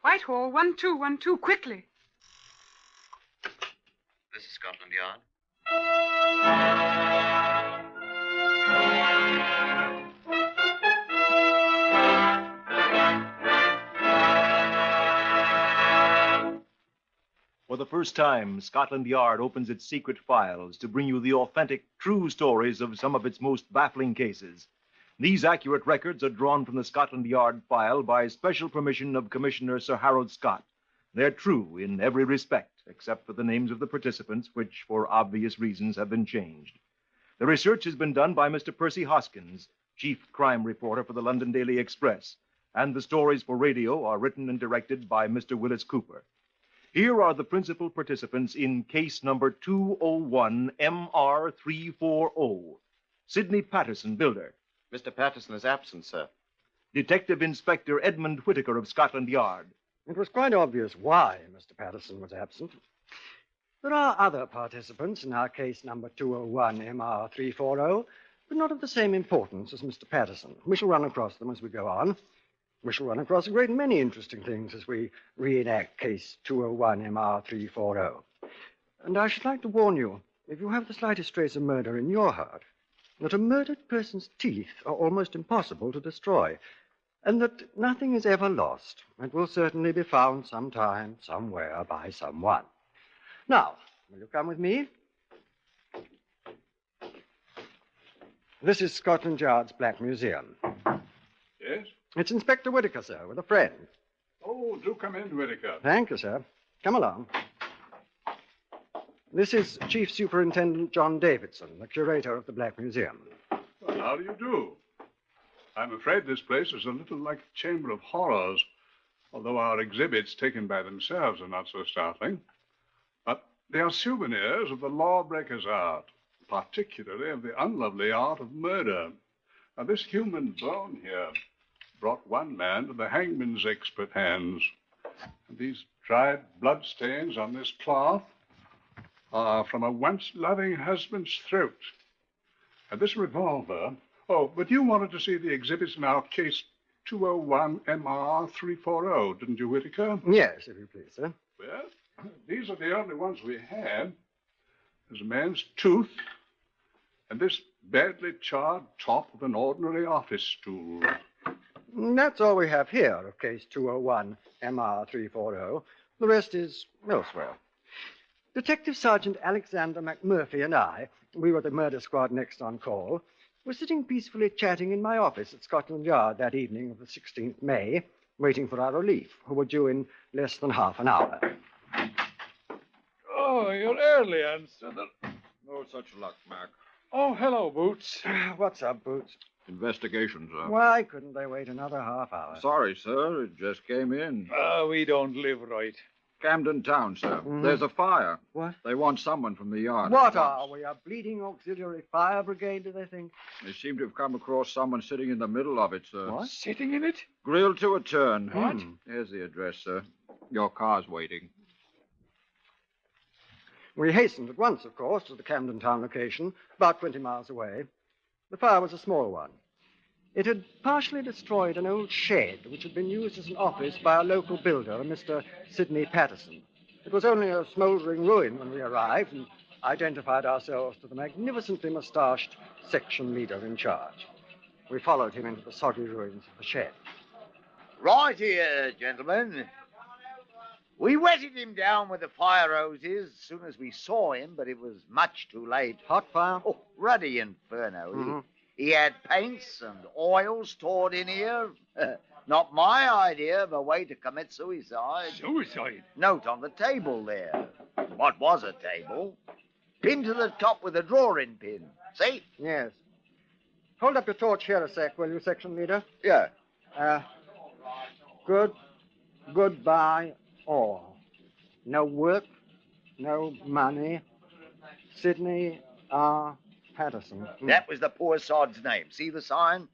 Whitehall, 1212, quickly. This is Scotland Yard. For the first time, Scotland Yard opens its secret files to bring you the authentic, true stories of some of its most baffling cases. These accurate records are drawn from the Scotland Yard file by special permission of Commissioner Sir Harold Scott. They're true in every respect, except for the names of the participants, which, for obvious reasons, have been changed. The research has been done by Mr. Percy Hoskins, chief crime reporter for the London Daily Express, and the stories for radio are written and directed by Mr. Willis Cooper. Here are the principal participants in case number 201 MR340. Sidney Patterson, builder. Mr. Patterson is absent, sir. Detective Inspector Edmund Whittaker of Scotland Yard. It was quite obvious why Mr. Patterson was absent. There are other participants in our case number 201 MR340, but not of the same importance as Mr. Patterson. We shall run across them as we go on. We shall run across a great many interesting things as we reenact case 201 MR340. And I should like to warn you, if you have the slightest trace of murder in your heart, that a murdered person's teeth are almost impossible to destroy, and that nothing is ever lost. It will certainly be found sometime, somewhere, by someone. Now, will you come with me? This is Scotland Yard's Black Museum. Yes? It's Inspector Whittaker, sir, with a friend. Oh, do come in, Whittaker. Thank you, sir. Come along. This is Chief Superintendent John Davidson, the curator of the Black Museum. Well, how do you do? I'm afraid this place is a little like a chamber of horrors, although our exhibits taken by themselves are not so startling. But they are souvenirs of the lawbreaker's art, particularly of the unlovely art of murder. Now, this human bone here brought one man to the hangman's expert hands. And these dried bloodstains on this cloth are from a once-loving husband's throat. And this revolver... Oh, but you wanted to see the exhibits in our case 201 MR340, didn't you, Whittaker? Yes, if you please, sir. Well, these are the only ones we had. There's a man's tooth and this badly charred top of an ordinary office stool. That's all we have here of case 201 MR340. The rest is elsewhere. Detective Sergeant Alexander McMurphy and I, we were the murder squad next on call, were sitting peacefully chatting in my office at Scotland Yard that evening of the 16th May, waiting for our relief, who were due in less than half an hour. Oh, you're early, Anson. No such luck, Mac. Oh, hello, Boots. What's up, Boots? Investigation, sir. Why couldn't they wait another half hour? Sorry, sir. It just came in. We don't live right. Camden Town, sir. Mhm. There's a fire. What? They want someone from the yard. What are we, a bleeding auxiliary fire brigade, do they think? They seem to have come across someone sitting in the middle of it, sir. What? Sitting in it? Grilled to a turn. What? Here's the address, sir. Your car's waiting. We hastened at once, of course, to the Camden Town location, about 20 miles away. The fire was a small one. It had partially destroyed an old shed which had been used as an office by a local builder, Mr. Sidney Patterson. It was only a smouldering ruin when we arrived and identified ourselves to the magnificently moustached section leader in charge. We followed him into the soggy ruins of the shed. Right here, gentlemen. We wetted him down with the fire hoses as soon as we saw him, but it was much too late. Hot fire? Oh, ruddy inferno. Mm-hmm. He had paints and oils stored in here. Not my idea of a way to commit suicide. Suicide? Note on the table there. What was a table? Pinned to the top with a drawing pin. See? Yes. Hold up your torch here a sec, will you, section leader? Yeah. Goodbye, all. No work, no money. Sidney R. Patterson. That was the poor sod's name. See the sign?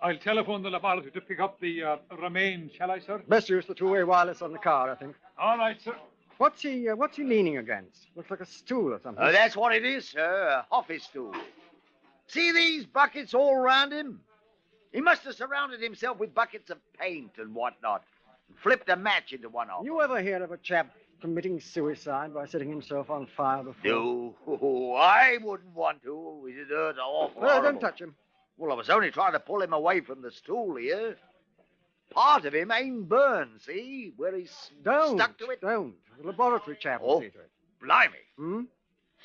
I'll telephone the laboratory to pick up the remains, shall I, sir? Best use the two-way wireless on the car, I think. All right, sir. What's he leaning against? Looks like a stool or something. That's what it is, sir. A office stool. See these buckets all round him? He must have surrounded himself with buckets of paint and whatnot. and flipped a match into one of them. You ever hear of a chap committing suicide by setting himself on fire before? No, I wouldn't want to. It'd hurt awful. Well, horrible. don't touch him. Well, I was only trying to pull him away from the stool here. Part of him ain't burned, see? Where he's stuck to it. Don't. The laboratory chap will see to it. Blimey. Hmm?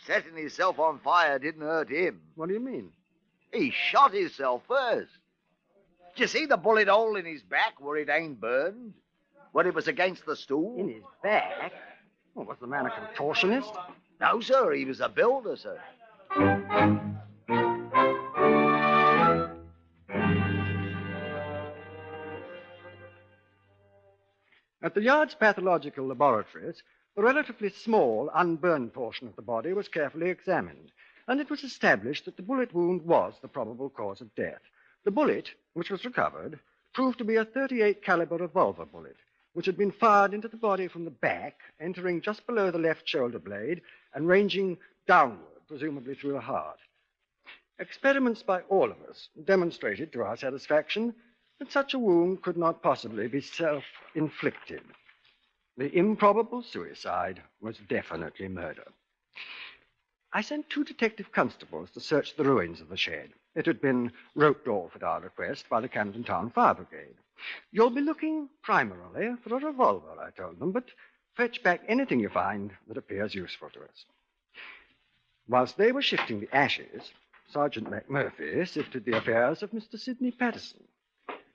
Setting himself on fire didn't hurt him. What do you mean? He shot himself first. Did you see the bullet hole in his back where it ain't burned? When it was against the stool? In his back? Well, was the man a contortionist? No, sir. He was a builder, sir. At the Yard's pathological laboratories, the relatively small, unburned portion of the body was carefully examined, and it was established that the bullet wound was the probable cause of death. The bullet, which was recovered, proved to be a .38 caliber revolver bullet, which had been fired into the body from the back, entering just below the left shoulder blade and ranging downward, presumably through the heart. Experiments by all of us demonstrated to our satisfaction that such a wound could not possibly be self-inflicted. The improbable suicide was definitely murder. I sent 2 detective constables to search the ruins of the shed. It had been roped off at our request by the Camden Town Fire Brigade. You'll be looking primarily for a revolver, I told them, but fetch back anything you find that appears useful to us. Whilst they were shifting the ashes, Sergeant McMurphy sifted the affairs of Mr. Sidney Patterson.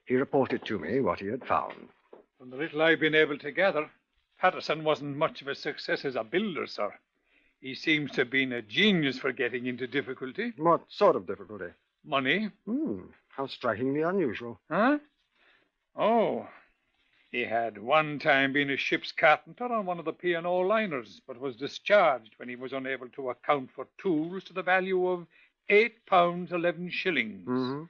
He reported to me what he had found. From the little I've been able to gather, Patterson wasn't much of a success as a builder, sir. He seems to have been a genius for getting into difficulty. What sort of difficulty? Money. How strikingly unusual. Huh? Oh, he had one time been a ship's carpenter on one of the P&O liners, but was discharged when he was unable to account for tools to the value of £8 11 shillings. Mm-hmm.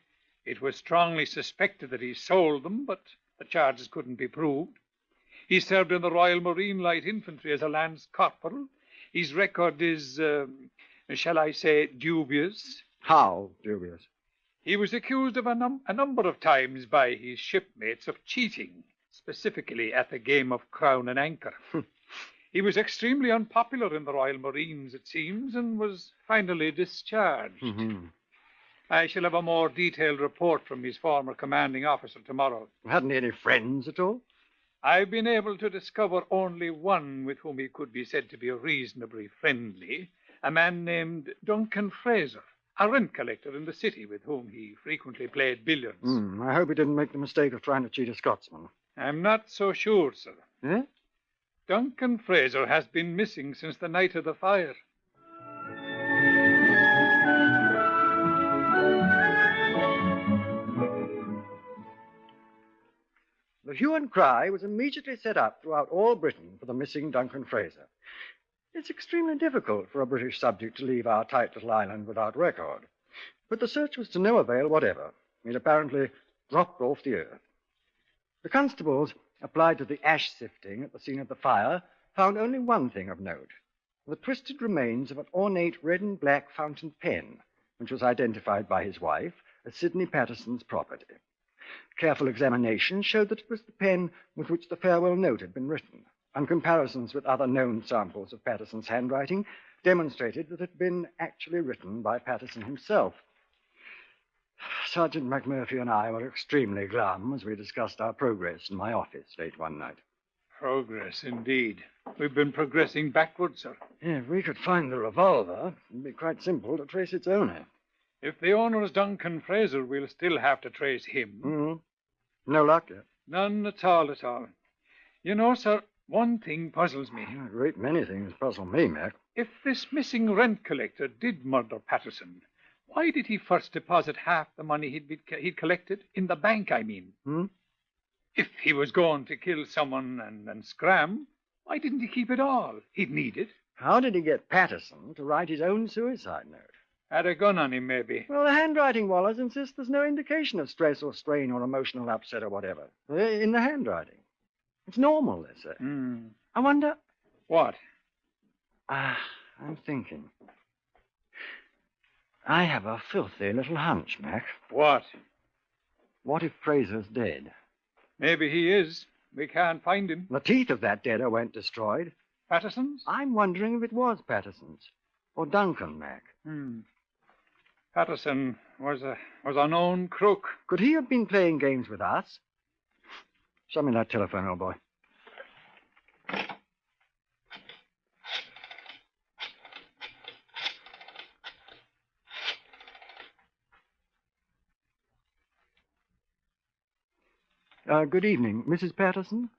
It was strongly suspected that he sold them, but the charges couldn't be proved. He served in the Royal Marine Light Infantry as a lance corporal. His record is, shall I say, dubious. How dubious? He was accused of a number of times by his shipmates of cheating, specifically at the game of Crown and Anchor. He was extremely unpopular in the Royal Marines, it seems, and was finally discharged. Mm-hmm. I shall have a more detailed report from his former commanding officer tomorrow. Hadn't he any friends at all? I've been able to discover only one with whom he could be said to be reasonably friendly, a man named Duncan Frazier, a rent collector in the city with whom he frequently played billiards. I hope he didn't make the mistake of trying to cheat a Scotsman. I'm not so sure, sir. Eh? Duncan Frazier has been missing since the night of the fire. The hue and cry was immediately set up throughout all Britain for the missing Duncan Frazier. It's extremely difficult for a British subject to leave our tight little island without record. But the search was to no avail whatever. It apparently dropped off the earth. The constables, applied to the ash sifting at the scene of the fire, found only one thing of note: the twisted remains of an ornate red and black fountain pen, which was identified by his wife as Sidney Patterson's property. Careful examination showed that it was the pen with which the farewell note had been written, and comparisons with other known samples of Patterson's handwriting demonstrated that it had been actually written by Patterson himself. Sergeant McMurphy and I were extremely glum as we discussed our progress in my office late one night. Progress, indeed. We've been progressing backwards, sir. If we could find the revolver, it'd be quite simple to trace its owner. If the owner is Duncan Frazier, we'll still have to trace him. Mm-hmm. No luck yet. None at all. You know, sir, one thing puzzles me. A great many things puzzle me, Mac. If this missing rent collector did murder Patterson, why did he first deposit half the money he'd collected? In the bank, I mean. If he was going to kill someone and scram, why didn't he keep it all? He'd need it. How did he get Patterson to write his own suicide note? Had a gun on him, maybe. Well, the handwriting wallers insist there's no indication of stress or strain or emotional upset or whatever in the handwriting. It's normal, they say. I wonder... What? I'm thinking. I have a filthy little hunch, Mac. What? What if Fraser's dead? Maybe he is. We can't find him. The teeth of that deader weren't destroyed. Patterson's? I'm wondering if it was Patterson's. Or Duncan, Mac. Patterson was a known crook. Could he have been playing games with us? Show me that telephone, old boy. Good evening, Mrs. Patterson.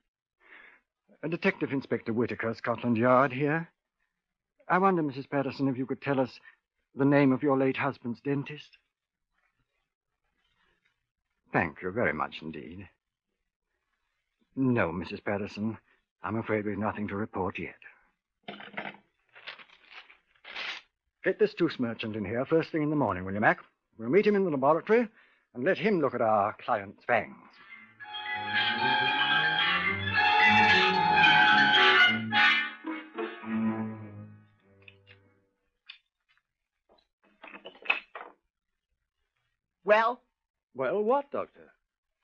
Detective Inspector Whitaker, Scotland Yard here. I wonder, Mrs. Patterson, if you could tell us the name of your late husband's dentist. Thank you very much indeed. No, Mrs. Patterson, I'm afraid we've nothing to report yet. Get this tooth merchant in here first thing in the morning, will you, Mac? We'll meet him in the laboratory and let him look at our client's fangs. Well? Well, what, Doctor?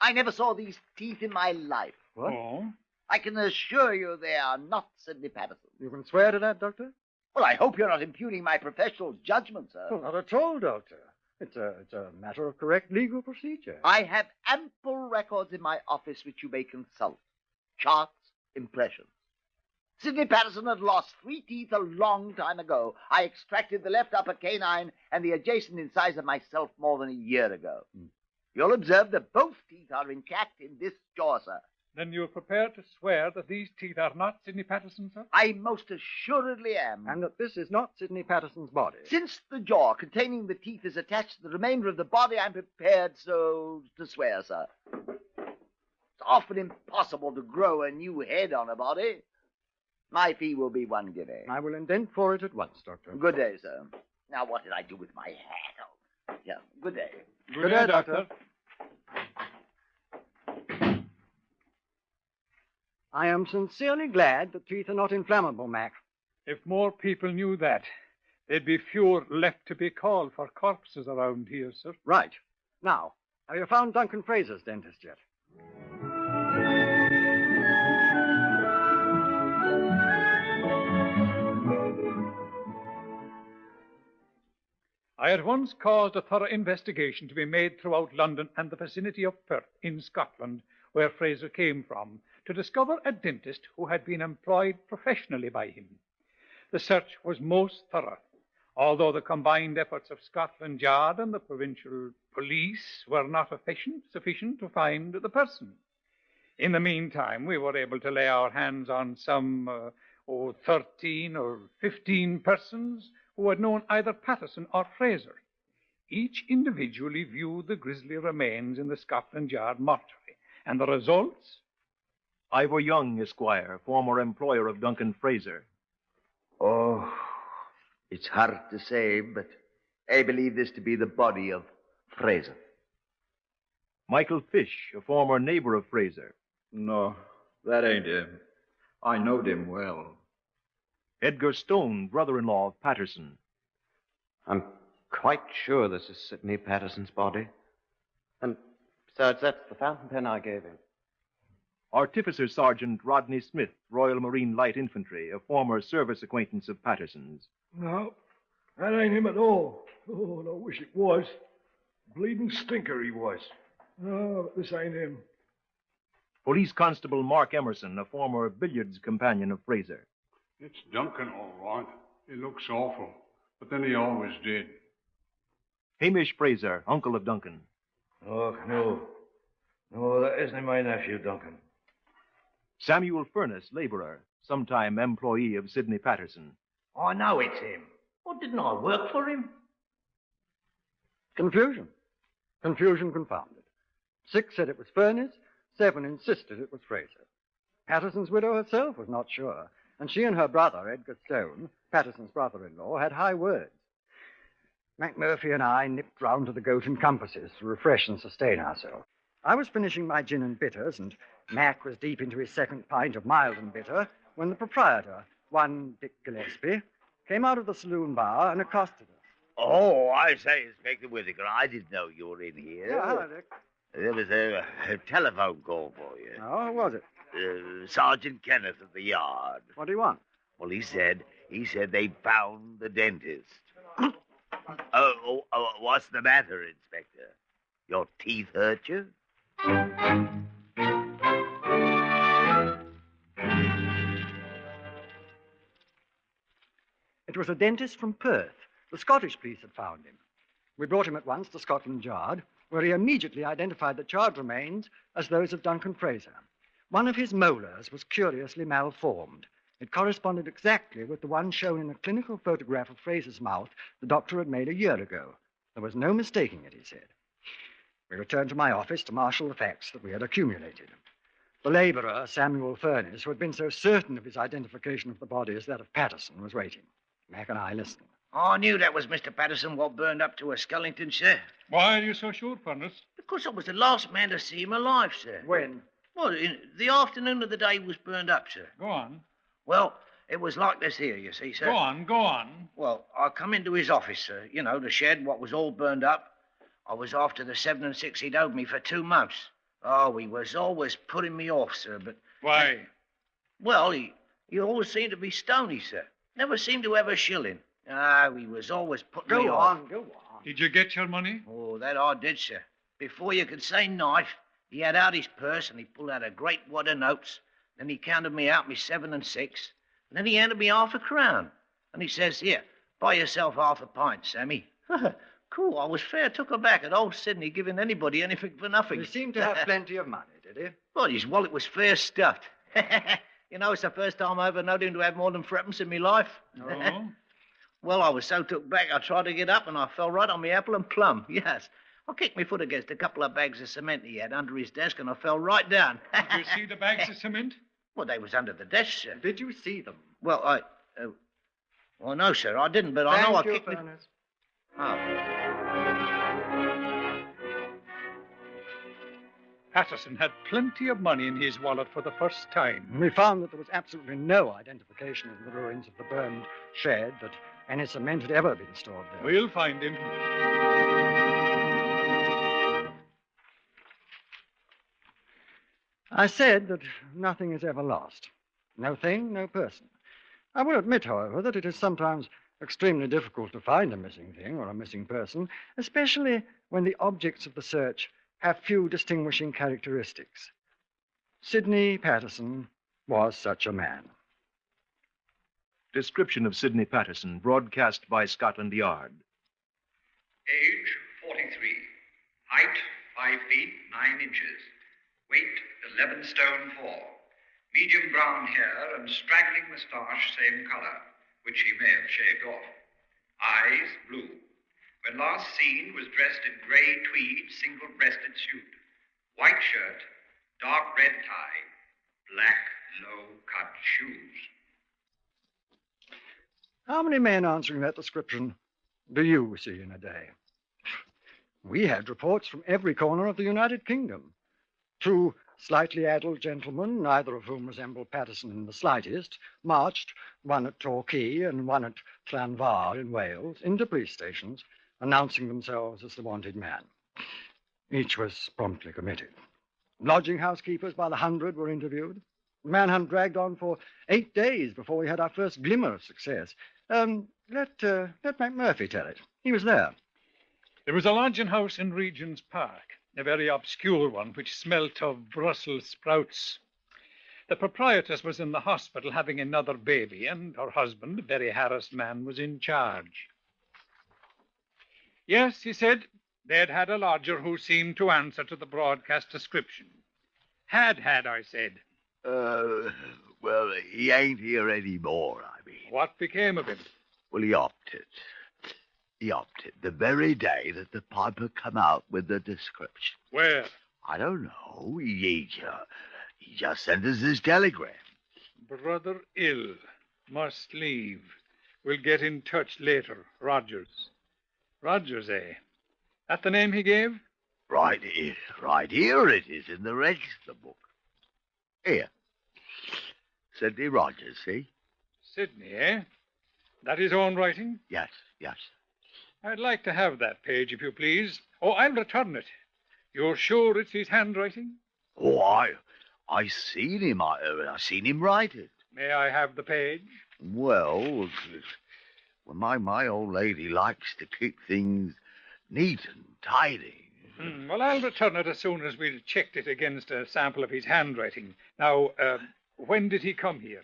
I never saw these teeth in my life. What? Oh? I can assure you they are not Sidney Patterson. You can swear to that, Doctor? Well, I hope you're not impugning my professional judgment, sir. Oh, not at all, Doctor. It's a matter of correct legal procedure. I have ample records in my office which you may consult. Charts, impressions. Sidney Patterson had lost 3 teeth a long time ago. I extracted the left upper canine and the adjacent incisor myself more than a year ago. You'll observe that both teeth are intact in this jaw, sir. Then you're prepared to swear that these teeth are not Sidney Patterson, sir? I most assuredly am. And that this is not Sidney Patterson's body. Since the jaw containing the teeth is attached to the remainder of the body, I'm prepared so to swear, sir. It's often impossible to grow a new head on a body. My fee will be 1 guinea. I will indent for it at once, Doctor. Good day, sir. Now, what did I do with my hat? Oh, yeah, good day. Good day, Doctor. I am sincerely glad the teeth are not inflammable, Mac. If more people knew that, there'd be fewer left to be called for corpses around here, sir. Right. Now, have you found Duncan Frazier's dentist yet? I at once caused a thorough investigation to be made throughout London and the vicinity of Perth in Scotland, where Fraser came from, to discover a dentist who had been employed professionally by him. The search was most thorough, although the combined efforts of Scotland Yard and the provincial police were not sufficient to find the person. In the meantime, we were able to lay our hands on some 13 or 15 persons who had known either Patterson or Fraser. Each individually viewed the grisly remains in the Scotland Yard mortuary, and the results? Ivor Young, Esquire, former employer of Duncan Frazier. Oh, it's hard to say, but I believe this to be the body of Fraser. Michael Fish, a former neighbor of Fraser. No, that ain't him. I knowed him well. Edgar Stone, brother-in-law of Patterson. I'm quite sure this is Sidney Patterson's body. And besides, that's the fountain pen I gave him. Artificer Sergeant Rodney Smith, Royal Marine Light Infantry, a former service acquaintance of Patterson's. No, that ain't him at all. Oh, and I wish it was. Bleeding stinker he was. No, this ain't him. Police Constable Mark Emerson, a former billiards companion of Fraser. It's Duncan, all right. He looks awful, but then he always did. Hamish Fraser, uncle of Duncan. Oh, no. No, that isn't my nephew, Duncan. Samuel Furness, laborer, sometime employee of Sidney Patterson. I know it's him. Well, didn't I work for him? Confusion. Confusion confounded. 6 said it was Furness, 7 insisted it was Fraser. Patterson's widow herself was not sure, and she and her brother, Edgar Stone, Patterson's brother-in-law, had high words. McMurphy and I nipped round to the Goat and Compasses to refresh and sustain ourselves. I was finishing my gin and bitters, and Mac was deep into his second pint of mild and bitter, when the proprietor, one Dick Gillespie, came out of the saloon bar and accosted us. Oh, I say, Inspector Whitaker, I didn't know you were in here. Yeah, hello, Dick. There was a telephone call for you. Oh, was it? Sergeant Kenneth at the yard. What do you want? Well, he said they found the dentist. What's the matter, Inspector? Your teeth hurt you? It was a dentist from Perth. The Scottish police had found him. We brought him at once to Scotland Yard, where he immediately identified the charred remains as those of Duncan Frazier. One of his molars was curiously malformed. It corresponded exactly with the one shown in a clinical photograph of Frazier's mouth the doctor had made a year ago. There was no mistaking it, he said. We returned to my office to marshal the facts that we had accumulated. The labourer, Samuel Furnace, who had been so certain of his identification of the body as that of Patterson, was waiting. Mac and I listened. I knew that was Mr. Patterson what burned up to a skeleton, sir. Why are you so sure, Furnace? Because I was the last man to see him alive, sir. When? Well, in the afternoon of the day he was burned up, sir. Go on. Well, it was like this here, you see, sir. Go on. Well, I come into his office, sir. You know, the shed, what was all burned up. I was after the 7 and 6 he'd owed me for 2 months. Oh, he was always putting me off, sir, but... Why? Well, he always seemed to be stony, sir. Never seemed to have a shilling. Ah, he was always putting me off. Go on. Did you get your money? Oh, that I did, sir. Before you could say knife, he had out his purse and he pulled out a great wad of notes. Then he counted me out me 7 and 6. And then he handed me half a crown. And he says, here, buy yourself half a pint, Sammy. Cool, I was fair took aback at old Sydney giving anybody anything for nothing. He seemed to have plenty of money, did he? Well, his wallet was fair stuffed. You know, it's the first time I ever known him to have more than threepence in me life. Oh? Well, I was so took back, I tried to get up and I fell right on me apple and plum. Yes. I kicked my foot against a couple of bags of cement he had under his desk and I fell right down. Did you see the bags of cement? Well, they was under the desk, sir. Did you see them? Well, well, no, sir, I didn't, but I know I kicked me... Furnace. Oh. Patterson had plenty of money in his wallet for the first time. We found that there was absolutely no identification of the ruins of the burned shed, that any cement had ever been stored there. We'll find him. I said that nothing is ever lost. No thing, no person. I will admit, however, that it is sometimes extremely difficult to find a missing thing or a missing person, especially when the objects of the search have few distinguishing characteristics. Sidney Patterson was such a man. Description of Sidney Patterson, broadcast by Scotland Yard. Age, 43. Height, 5 feet, 9 inches. Weight, 11 stone 4. Medium brown hair and straggling moustache, same color, which he may have shaved off. Eyes, blue. When last seen, was dressed in grey tweed, single-breasted suit. White shirt, dark red tie, black, low-cut shoes. How many men answering that description do you see in a day? We had reports from every corner of the United Kingdom. 2 slightly addled gentlemen, neither of whom resembled Patterson in the slightest, marched, one at Torquay and one at Llanfair in Wales, into police stations, announcing themselves as the wanted man. Each was promptly committed. Lodging house keepers by the 100 were interviewed. The manhunt dragged on for 8 days before we had our first glimmer of success. Let McMurphy tell it. He was there. There was a lodging house in Regent's Park, a very obscure one which smelt of Brussels sprouts. The proprietress was in the hospital having another baby, and her husband, a very harassed man, was in charge. Yes, he said, they'd had a lodger who seemed to answer to the broadcast description. Had, I said. Well, he ain't here anymore, I mean. What became of him? Well, he opted. He opted the very day that the piper come out with the description. Where? I don't know. He just sent us this telegram. Brother ill. Must leave. We'll get in touch later. Rogers. Rogers, eh? That the name he gave? Right here it is in the register book. Here. Sidney Rogers, see? Sidney, eh? That his own writing? Yes. I'd like to have that page, if you please. Oh, I'll return it. You're sure it's his handwriting? Oh, I seen him. I seen him write it. May I have the page? Well, my old lady likes to keep things neat and tidy. Well, I'll return it as soon as we've checked it against a sample of his handwriting. Now, when did he come here?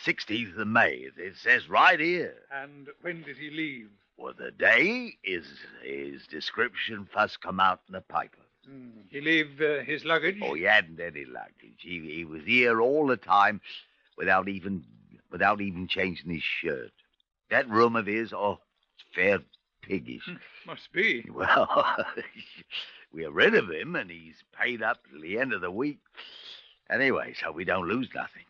16th of May. It says right here. And when did he leave? Well, the day his description first come out in the paper. He leave his luggage? Oh, he hadn't any luggage. He was here all the time without even changing his shirt. That room of his, it's fair piggish. Must be. Well, we're rid of him, and he's paid up till the end of the week. Anyway, so we don't lose nothing.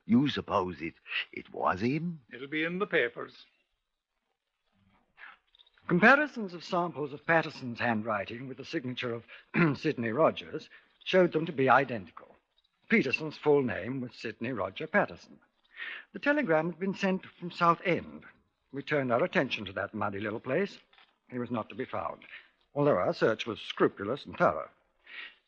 You suppose it was him? It'll be in the papers. Comparisons of samples of Patterson's handwriting with the signature of Sidney Rogers showed them to be identical. Peterson's full name was Sidney Roger Patterson. The telegram had been sent from Southend. We turned our attention to that muddy little place. He was not to be found, although our search was scrupulous and thorough.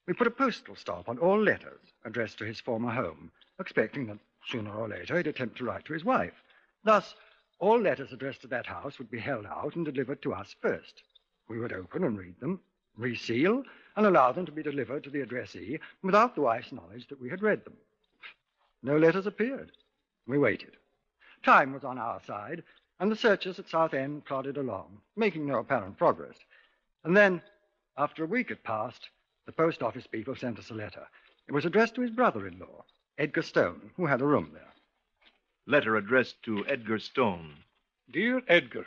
We put a postal stamp on all letters addressed to his former home, expecting that sooner or later he'd attempt to write to his wife. Thus, all letters addressed to that house would be held out and delivered to us first. We would open and read them, reseal, and allow them to be delivered to the addressee without the wife's knowledge that we had read them. No letters appeared. We waited. Time was on our side, and the searchers at Southend plodded along, making no apparent progress. And then, after a week had passed, the post office people sent us a letter. It was addressed to his brother-in-law, Edgar Stone, who had a room there. Letter addressed to Edgar Stone. Dear Edgar,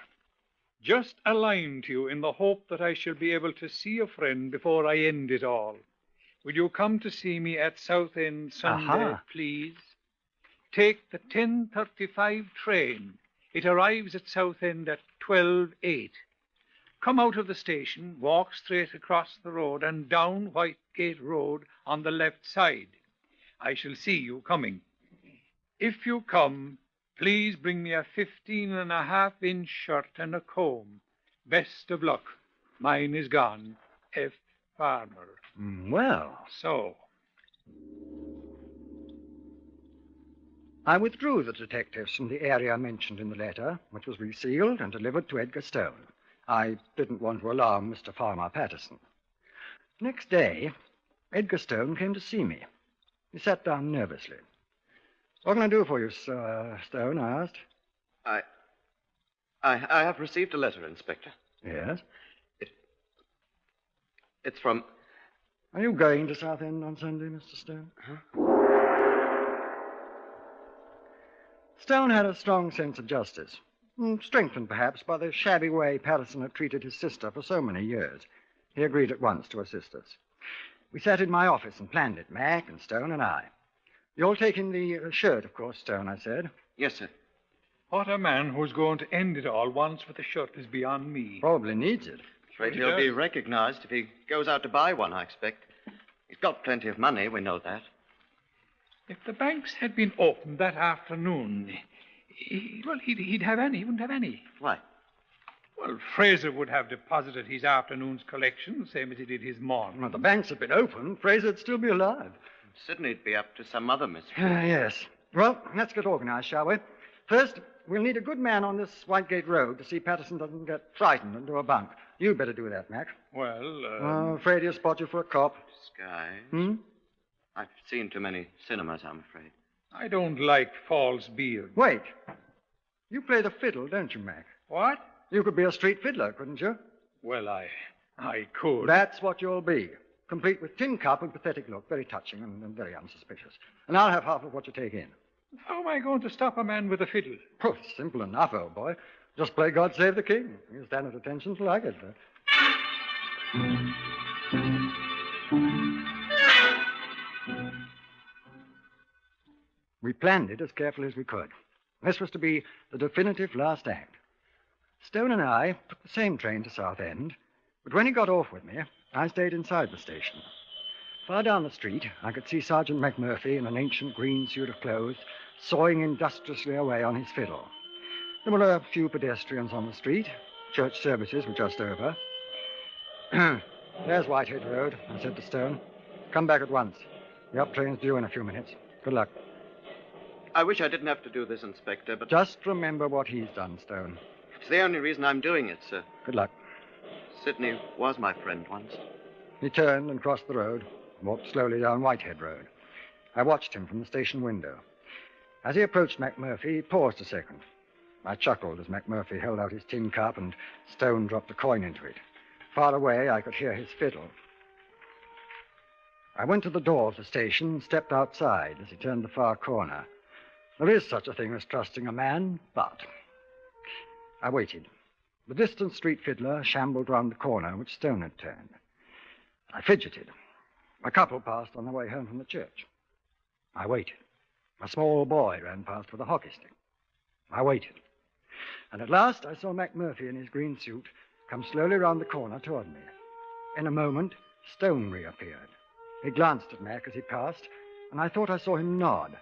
just a line to you in the hope that I shall be able to see a friend before I end it all. Will you come to see me at Southend Sunday, please? Take the 10:35 train. It arrives at Southend at 12:08. Come out of the station, walk straight across the road and down Whitegate Road on the left side. I shall see you coming. If you come, please bring me a 15.5-inch shirt and a comb. Best of luck. Mine is gone. F. Farmer. Well. So. I withdrew the detectives from the area mentioned in the letter, which was resealed and delivered to Edgar Stone. I didn't want to alarm Mr. Farmer Patterson. Next day, Edgar Stone came to see me. He sat down nervously. What can I do for you, Sir Stone? I asked. I have received a letter, Inspector. Yes? It's from... Are you going to Southend on Sunday, Mr. Stone? Stone had a strong sense of justice, strengthened perhaps by the shabby way Patterson had treated his sister for so many years. He agreed at once to assist us. We sat in my office and planned it, Mac and Stone and I. You'll take in the shirt, of course, Stone, I said. Yes, sir. What a man who's going to end it all once with a shirt is beyond me. Probably needs it. Afraid he'll be recognized if he goes out to buy one, I expect. He's got plenty of money, we know that. If the banks had been opened that afternoon, he wouldn't have any. Why? Well, Fraser would have deposited his afternoon's collection, same as he did his morning. Well, the banks had been open, Fraser'd still be alive. Sydney'd be up to some other mystery. Yes. Well, let's get organized, shall we? First, we'll need a good man on this Whitegate Road to see Patterson doesn't get frightened and do a bunk. You'd better do that, Mac. Well, I'm afraid he'll spot you for a cop. Disguise? I've seen too many cinemas, I'm afraid. I don't like false beard. Wait. You play the fiddle, don't you, Mac? What? You could be a street fiddler, couldn't you? Well, I could. That's what you'll be. Complete with tin cup and pathetic look. Very touching and very unsuspicious. And I'll have half of what you take in. How am I going to stop a man with a fiddle? Oh, simple enough, old boy. Just play God Save the King. You stand at attention till I get there. We planned it as carefully as we could. This was to be the definitive last act. Stone and I took the same train to Southend, but when he got off with me, I stayed inside the station. Far down the street, I could see Sergeant McMurphy in an ancient green suit of clothes, sawing industriously away on his fiddle. There were a few pedestrians on the street. Church services were just over. There's Whitehead Road, I said to Stone. Come back at once. The up train's due in a few minutes. Good luck. I wish I didn't have to do this, Inspector, but... Just remember what he's done, Stone. It's the only reason I'm doing it, sir. Good luck. Sidney was my friend once. He turned and crossed the road, walked slowly down Whitehead Road. I watched him from the station window. As he approached McMurphy, he paused a second. I chuckled as McMurphy held out his tin cup and Stone dropped a coin into it. Far away, I could hear his fiddle. I went to the door of the station and stepped outside as he turned the far corner. There is such a thing as trusting a man, but... I waited. The distant street fiddler shambled round the corner which Stone had turned. I fidgeted. A couple passed on their way home from the church. I waited. A small boy ran past with a hockey stick. I waited. And at last I saw McMurphy in his green suit come slowly round the corner toward me. In a moment, Stone reappeared. He glanced at Mac as he passed, and I thought I saw him nod.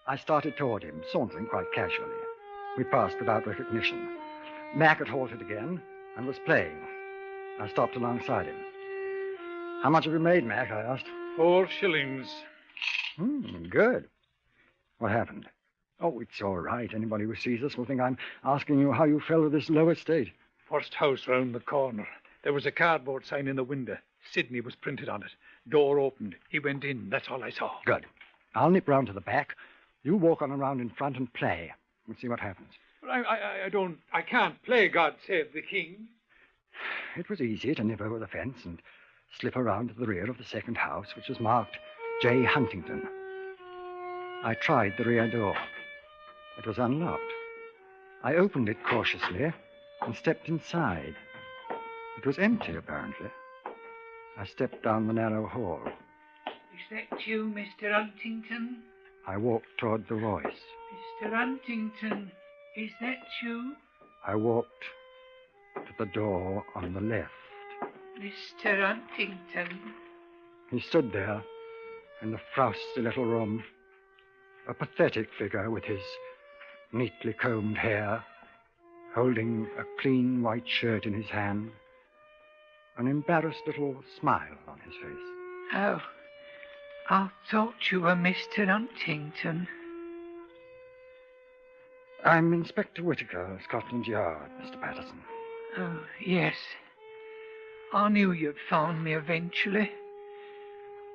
I started toward him, sauntering quite casually. We passed without recognition. Mac had halted again and was playing. I stopped alongside him. How much have you made, Mac? I asked. 4 shillings. Good. What happened? Oh, it's all right. Anybody who sees us will think I'm asking you how you fell to this low estate. First house round the corner. There was a cardboard sign in the window. Sidney was printed on it. Door opened. He went in. That's all I saw. Good. I'll nip round to the back. You walk on around in front and play. We'll see what happens. But I can't play God Save the King. It was easy to nip over the fence and slip around to the rear of the second house, which was marked J. Huntington. I tried the rear door. It was unlocked. I opened it cautiously and stepped inside. It was empty, apparently. I stepped down the narrow hall. Is that you, Mr. Huntington? I walked toward the voice. Mr. Huntington, is that you? I walked to the door on the left. Mr. Huntington. He stood there in the frosty little room, a pathetic figure with his neatly combed hair, holding a clean white shirt in his hand, an embarrassed little smile on his face. Oh, I thought you were Mr. Huntington. I'm Inspector Whitaker of Scotland Yard, Mr. Patterson. Oh, yes. I knew you'd find me eventually.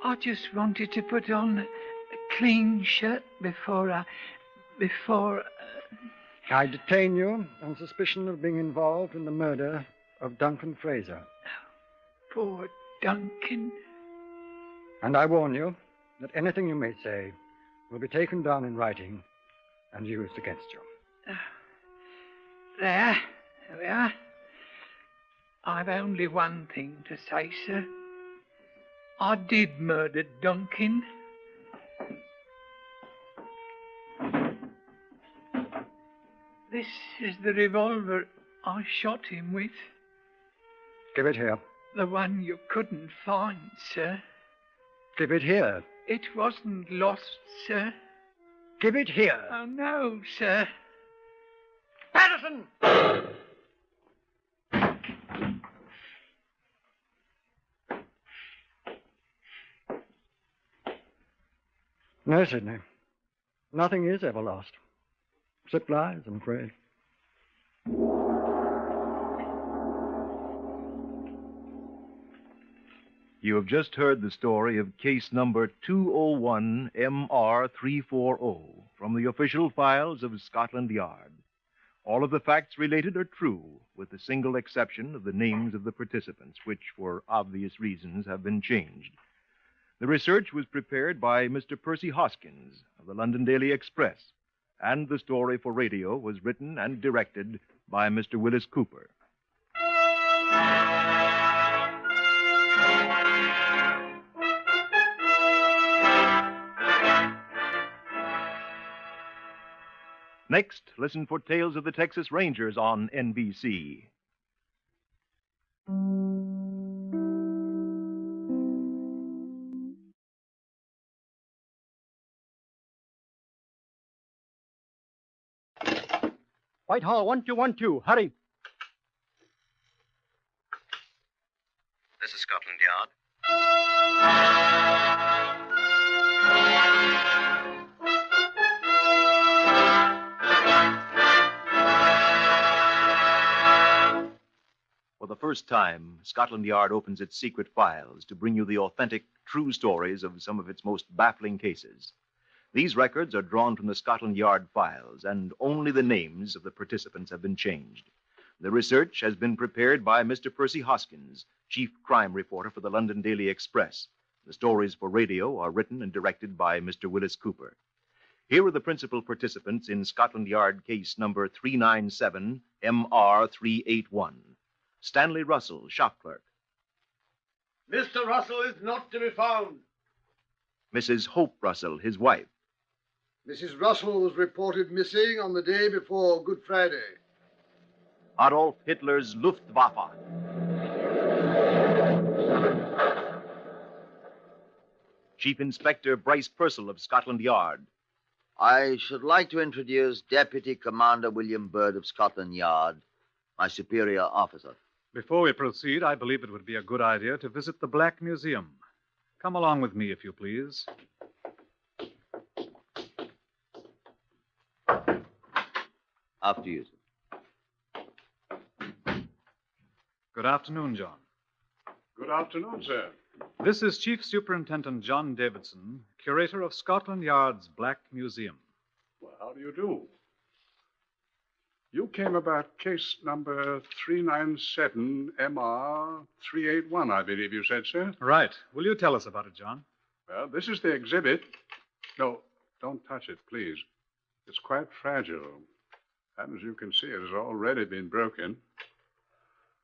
I just wanted to put on a clean shirt before I detain you on suspicion of being involved in the murder of Duncan Frazier. Poor Duncan. And I warn you that anything you may say will be taken down in writing and used against you. There we are. I've only one thing to say, sir. I did murder Duncan. This is the revolver I shot him with. Give it here. The one you couldn't find, sir. Give it here. It wasn't lost, sir. Give it here. Oh, no, sir. Patterson! No, Sidney. Nothing is ever lost. Except lies, I'm afraid. You have just heard the story of case number 201 MR340 from the official files of Scotland Yard. All of the facts related are true, with the single exception of the names of the participants, which, for obvious reasons, have been changed. The research was prepared by Mr. Percy Hoskins of the London Daily Express, and the story for radio was written and directed by Mr. Willis Cooper. Next, listen for Tales of the Texas Rangers on NBC. Whitehall 1212, hurry. This is Scotland Yard. first time, Scotland Yard opens its secret files to bring you the authentic, true stories of some of its most baffling cases. These records are drawn from the Scotland Yard files, and only the names of the participants have been changed. The research has been prepared by Mr. Percy Hoskins, chief crime reporter for the London Daily Express. The stories for radio are written and directed by Mr. Willis Cooper. Here are the principal participants in Scotland Yard case number 397 MR381. Stanley Russell, shop clerk. Mr. Russell is not to be found. Mrs. Hope Russell, his wife. Mrs. Russell was reported missing on the day before Good Friday. Adolf Hitler's Luftwaffe. Chief Inspector Bryce Purcell of Scotland Yard. I should like to introduce Deputy Commander William Bird of Scotland Yard, my superior officer. Before we proceed, I believe it would be a good idea to visit the Black Museum. Come along with me, if you please. After you, sir. Good afternoon, John. Good afternoon, sir. This is Chief Superintendent John Davidson, curator of Scotland Yard's Black Museum. Well, how do you do? You came about case number 397 MR381, I believe you said, sir. Right. Will you tell us about it, John? Well, this is the exhibit. No, don't touch it, please. It's quite fragile. And as you can see, it has already been broken.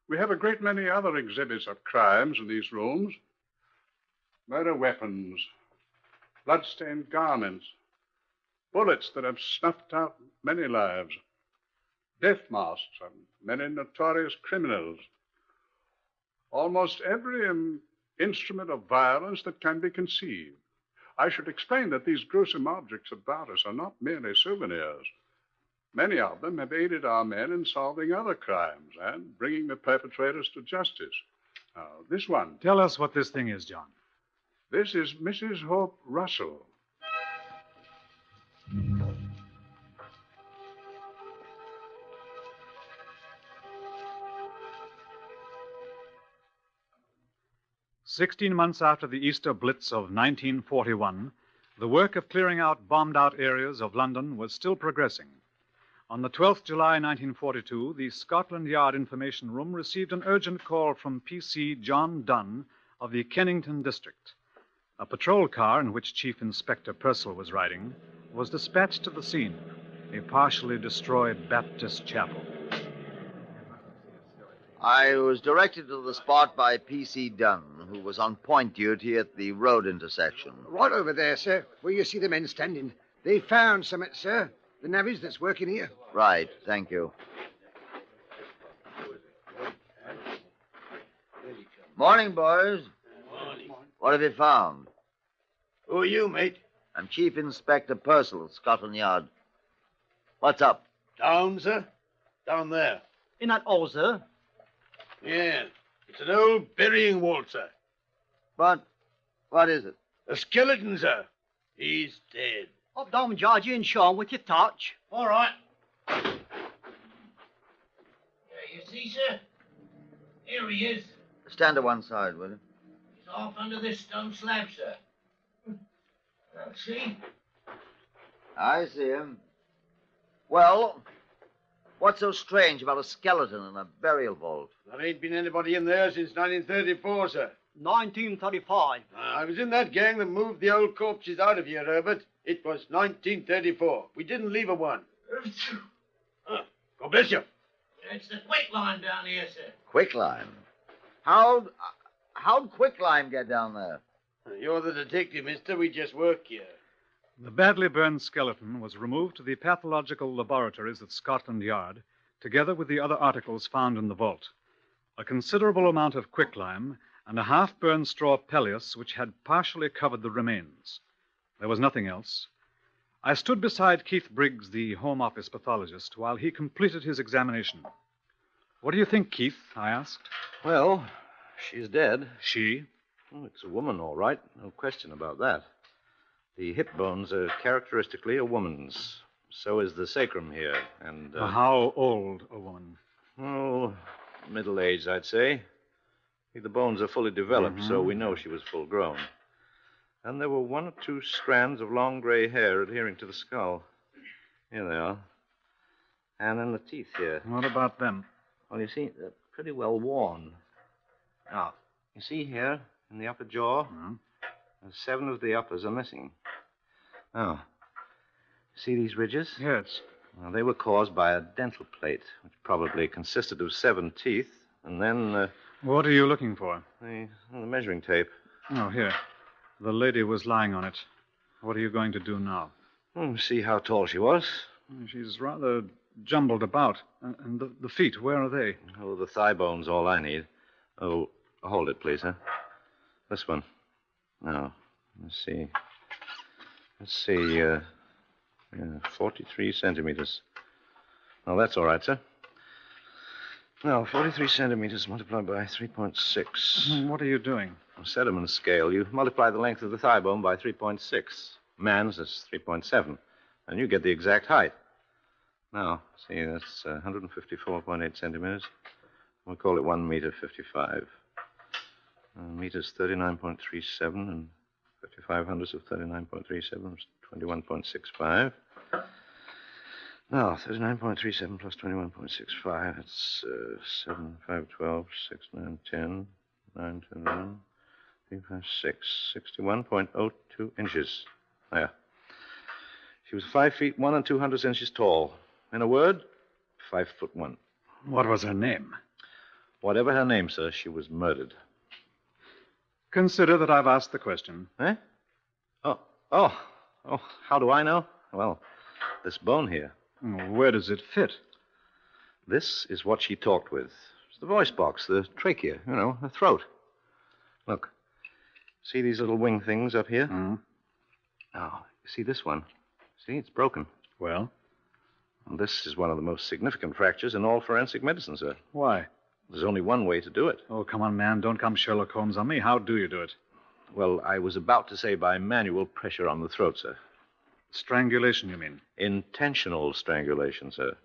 We have a great many other exhibits of crimes in these rooms. Murder weapons, blood-stained garments, bullets that have snuffed out many lives, death masks and many notorious criminals. Almost every instrument of violence that can be conceived. I should explain that these gruesome objects about us are not merely souvenirs. Many of them have aided our men in solving other crimes and bringing the perpetrators to justice. Now, this one. Tell us what this thing is, John. This is Mrs. Hope Russell. "16 months after the Easter Blitz of 1941, the work of clearing out bombed-out areas of London was still progressing. On the 12th July 1942, the Scotland Yard Information Room received an urgent call from PC John Dunn of the Kennington District. A patrol car in which Chief Inspector Purcell was riding was dispatched to the scene, a partially destroyed Baptist chapel. I was directed to the spot by P.C. Dunn, who was on point duty at the road intersection. Right over there, sir, where you see the men standing. They found something, sir. The navvies that's working here. Right, thank you. Morning, boys. Morning. What have you found? Who are you, mate? I'm Chief Inspector Purcell at Scotland Yard. What's up? Down, sir? Down there. In that hole, sir? Yeah. It's an old burying vault, sir. But what is it? A skeleton, sir. He's dead. Hop down, Georgie and Sean, with your torch. All right. You see, sir? Here he is. Stand to one side, will you? He's off under this stone slab, sir. Now, see? I see him. Well, what's so strange about a skeleton in a burial vault? There ain't been anybody in there since 1934, sir. 1935. I was in that gang that moved the old corpses out of here, Herbert. It was 1934. We didn't leave a one. God bless you. It's the quicklime down here, sir. Quicklime? How'd Quicklime get down there? You're the detective, mister. We just work here. The badly burned skeleton was removed to the pathological laboratories at Scotland Yard, together with the other articles found in the vault. A considerable amount of quicklime and a half-burned straw pelleas which had partially covered the remains. There was nothing else. I stood beside Keith Briggs, the Home Office pathologist, while he completed his examination. "What do you think, Keith?" I asked. Well, she's dead. She? Oh, it's a woman, all right. No question about that. The hip bones are characteristically a woman's. So is the sacrum here, and... How old a woman? Oh, Middle-aged, I'd say. The bones are fully developed, so we know she was full-grown. And there were 1 or 2 strands of long gray hair adhering to the skull. Here they are. And then the teeth here. What about them? Well, you see, they're pretty well worn. Now, you see here, in the upper jaw, 7 of the uppers are missing. Now, see these ridges? Yes. Well, they were caused by a dental plate, which probably consisted of 7 teeth, and then... What are you looking for? The measuring tape. Oh, here. The lady was lying on it. What are you going to do now? See how tall she was. She's rather jumbled about. And the feet, where are they? Oh, the thigh bone's all I need. Oh, hold it, please, huh? This one. Now, let's see. 43 centimeters. Oh, that's all right, sir. Now, 43 centimeters multiplied by 3.6. What are you doing? On Sediment scale, you multiply the length of the thigh bone by 3.6. Man's is 3.7. And you get the exact height. Now, see, that's 154.8 centimeters. We'll call it 1 meter 55. Meters 39.37 and 55 hundredths of 39.37 is 21.65. Now, 39.37 plus 21.65, that's 7, 5, 12, 6, 9, 10, 9, 10, 11, 3, 5, 6, 61.02 inches. There. She was 5 feet 1 200 inches tall. In a word, 5'1". What was her name? Whatever her name, sir, she was murdered. Consider that I've asked the question. Eh? Oh, how do I know? Well, this bone here. Where does it fit? This is what she talked with. It's the voice box, the trachea, the throat. Look, see these little wing things up here? Now, you see this one? See, it's broken. Well? This is one of the most significant fractures in all forensic medicine, sir. Why? There's only one way to do it. Oh, come on, man. Don't come Sherlock Holmes on me. How do you do it? Well, I was about to say by manual pressure on the throat, sir. Strangulation, you mean? Intentional strangulation, sir.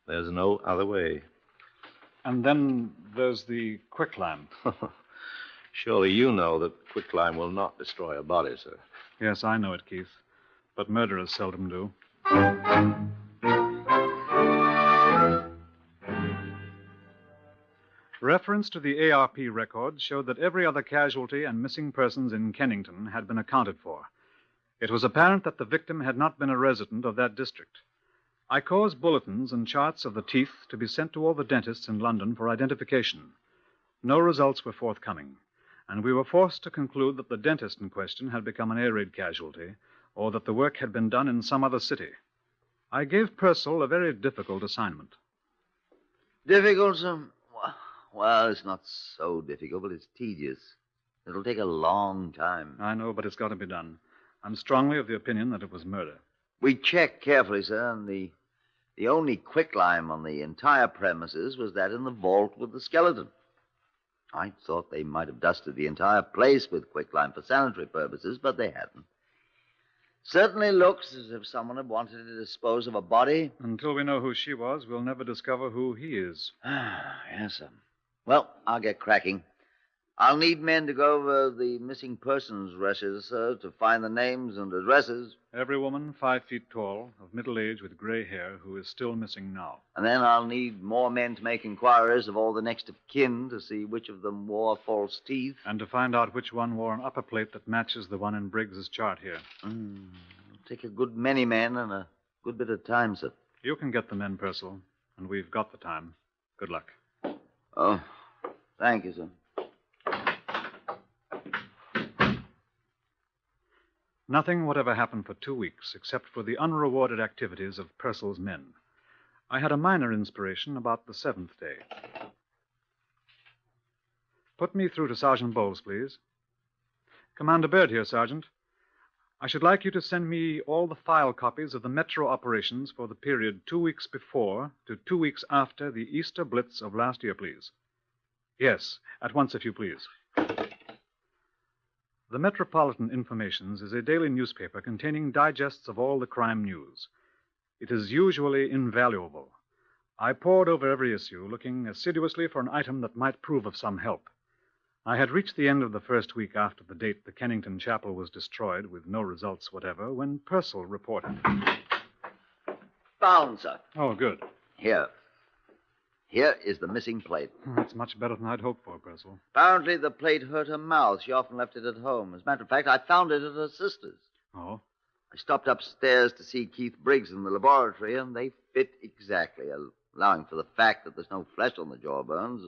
There's no other way. And then there's the quicklime. Surely you know that quicklime will not destroy a body, sir. Yes, I know it, Keith. But murderers seldom do. Reference to the ARP records showed that every other casualty and missing persons in Kennington had been accounted for. It was apparent that the victim had not been a resident of that district. I caused bulletins and charts of the teeth to be sent to all the dentists in London for identification. No results were forthcoming, and we were forced to conclude that the dentist in question had become an air raid casualty, or that the work had been done in some other city. I gave Purcell a very difficult assignment. Difficult, sir? Well, it's not so difficult, but it's tedious. It'll take a long time. I know, but it's got to be done. I'm strongly of the opinion that it was murder. We checked carefully, sir, and the only quicklime on the entire premises was that in the vault with the skeleton. I thought they might have dusted the entire place with quicklime for sanitary purposes, but they hadn't. Certainly looks as if someone had wanted to dispose of a body. Until we know who she was, we'll never discover who he is. Yes, sir. Well, I'll get cracking. I'll need men to go over the missing persons registers, sir, to find the names and addresses. Every woman 5 feet tall, of middle age with gray hair, who is still missing now. And then I'll need more men to make inquiries of all the next of kin to see which of them wore false teeth. And to find out which one wore an upper plate that matches the one in Briggs's chart here. It'll take a good many men and a good bit of time, sir. You can get the men, Purcell, and we've got the time. Good luck. Oh, thank you, sir. Nothing whatever happened for 2 weeks, except for the unrewarded activities of Purcell's men. I had a minor inspiration about the 7th day. Put me through to Sergeant Bowles, please. Commander Baird here, Sergeant. I should like you to send me all the file copies of the Metro operations for the period 2 weeks before to 2 weeks after the Easter Blitz of last year, please. Yes, at once, if you please. The Metropolitan Informations is a daily newspaper containing digests of all the crime news. It is usually invaluable. I pored over every issue, looking assiduously for an item that might prove of some help. I had reached the end of the first week after the date the Kennington Chapel was destroyed, with no results whatever, when Purcell reported. Found, sir. Oh, good. Here. Here is the missing plate. That's much better than I'd hoped for, Purcell. Apparently, the plate hurt her mouth. She often left it at home. As a matter of fact, I found it at her sister's. Oh? I stopped upstairs to see Keith Briggs in the laboratory, and they fit exactly, allowing for the fact that there's no flesh on the jawbones.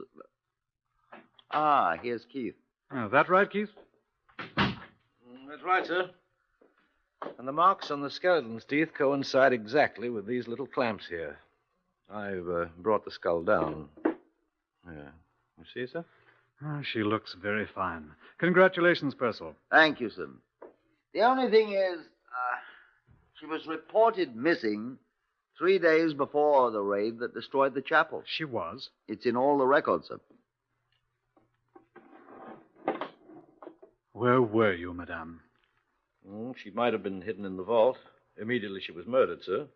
Ah, here's Keith. Oh, that right, Keith? That's right, sir. And the marks on the skeleton's teeth coincide exactly with these little clamps here. I've brought the skull down. Yeah. You see, sir? Oh, she looks very fine. Congratulations, Purcell. Thank you, sir. The only thing is, she was reported missing 3 days before the raid that destroyed the chapel. She was? It's in all the records, sir. Where were you, madame? She might have been hidden in the vault immediately she was murdered, sir.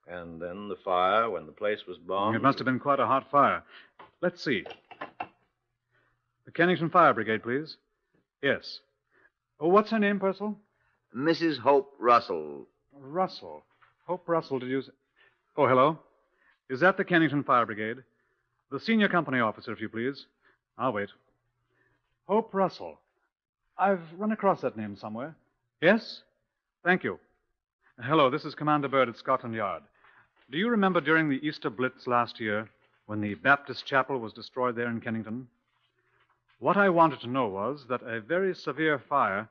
And then the fire, when the place was bombed. It must have been quite a hot fire. Let's see. The Kennington Fire Brigade, please. Yes. Oh, what's her name, Purcell? Mrs. Hope Russell. Russell. Hope Russell, did you say? Oh, hello. Is that the Kennington Fire Brigade? The senior company officer, if you please. I'll wait. Hope Russell. I've run across that name somewhere. Yes? Thank you. Hello, this is Commander Bird at Scotland Yard. Do you remember during the Easter Blitz last year when the Baptist chapel was destroyed there in Kennington? What I wanted to know was that a very severe fire...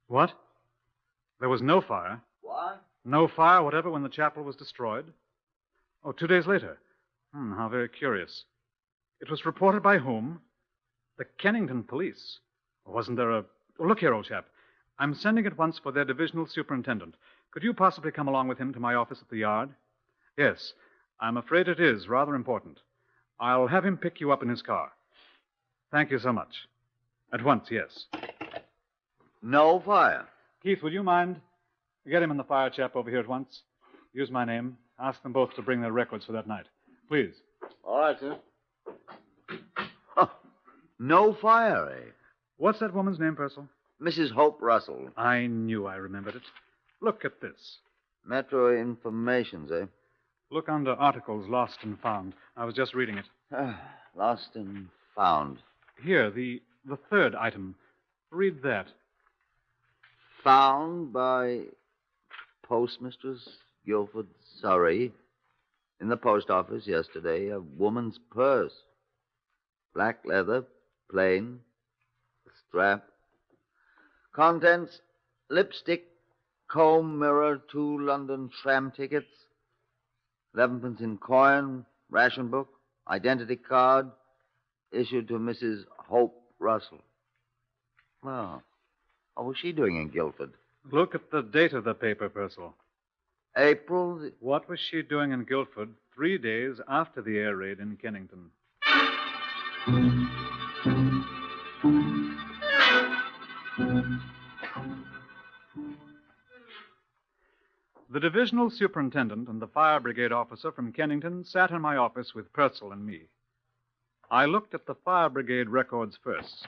What? There was no fire? What? No fire whatever when the chapel was destroyed? Oh, 2 days later. How very curious. It was reported by whom? The Kennington police. Wasn't there a... Oh, look here, old chap. I'm sending at once for their divisional superintendent. Could you possibly come along with him to my office at the yard? Yes. I'm afraid it is rather important. I'll have him pick you up in his car. Thank you so much. At once, yes. No fire. Keith, would you mind? Get him and the fire chap over here at once. Use my name. Ask them both to bring their records for that night. Please. All right, sir. No fire, eh? What's that woman's name, Purcell? Mrs. Hope Russell. I knew I remembered it. Look at this. Metro Informations, eh? Look under Articles Lost and Found. I was just reading it. Lost and Found. Here, the third item. Read that. Found by Postmistress Guilford, Surrey, in the post office yesterday, a woman's purse. Black leather, plain, strap. Contents, lipstick, comb, mirror, 2 London tram tickets, 11pence in coin, ration book, identity card, issued to Mrs. Hope Russell. Well, what was she doing in Guildford? Look at the date of the paper, Purcell. April... What was she doing in Guildford 3 days after the air raid in Kennington? The divisional superintendent and the fire brigade officer from Kennington sat in my office with Purcell and me. I looked at the fire brigade records first.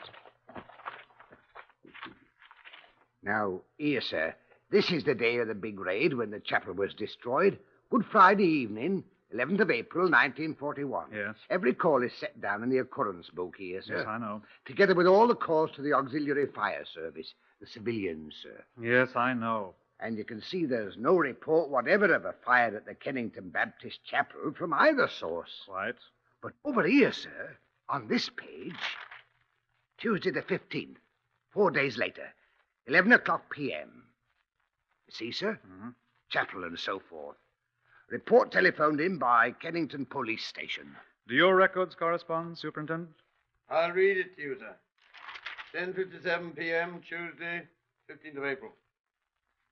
Now, here, sir. This is the day of the big raid when the chapel was destroyed. Good Friday evening, 11th of April, 1941. Yes. Every call is set down in the occurrence book here, sir. Yes, I know. Together with all the calls to the auxiliary fire service, the civilians, sir. Yes, I know. And you can see there's no report whatever of a fire at the Kennington Baptist Chapel from either source. Quite. But over here, sir, on this page, Tuesday the 15th, 4 days later, 11 o'clock p.m. You see, sir? Mm-hmm. Chapel and so forth. Report telephoned in by Kennington Police Station. Do your records correspond, Superintendent? I'll read it to you, sir. 10:57 p.m., Tuesday, 15th of April.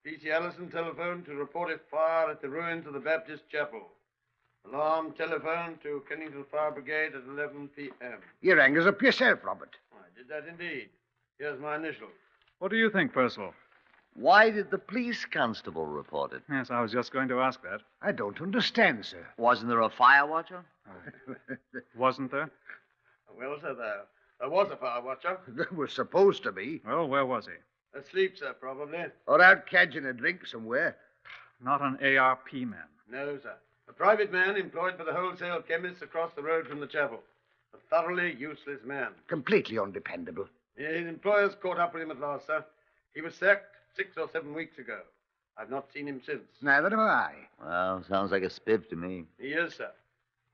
P.C. Allison telephoned to report a fire at the ruins of the Baptist Chapel. Alarm telephone to Kennington Fire Brigade at 11 p.m. You rang us up yourself, Robert. I did that indeed. Here's my initials. What do you think, Purcell? Why did the police constable report it? Yes, I was just going to ask that. I don't understand, sir. Wasn't there a fire watcher? Wasn't there? Well, sir, there was a fire watcher. There was supposed to be. Well, where was he? Asleep, sir, probably. Or out catching a drink somewhere. Not an ARP man. No, sir. A private man employed by the wholesale chemists across the road from the chapel. A thoroughly useless man. Completely undependable. His employers caught up with him at last, sir. He was sacked 6 or 7 weeks ago. I've not seen him since. Neither have I. Well, sounds like a spiv to me. He is, sir.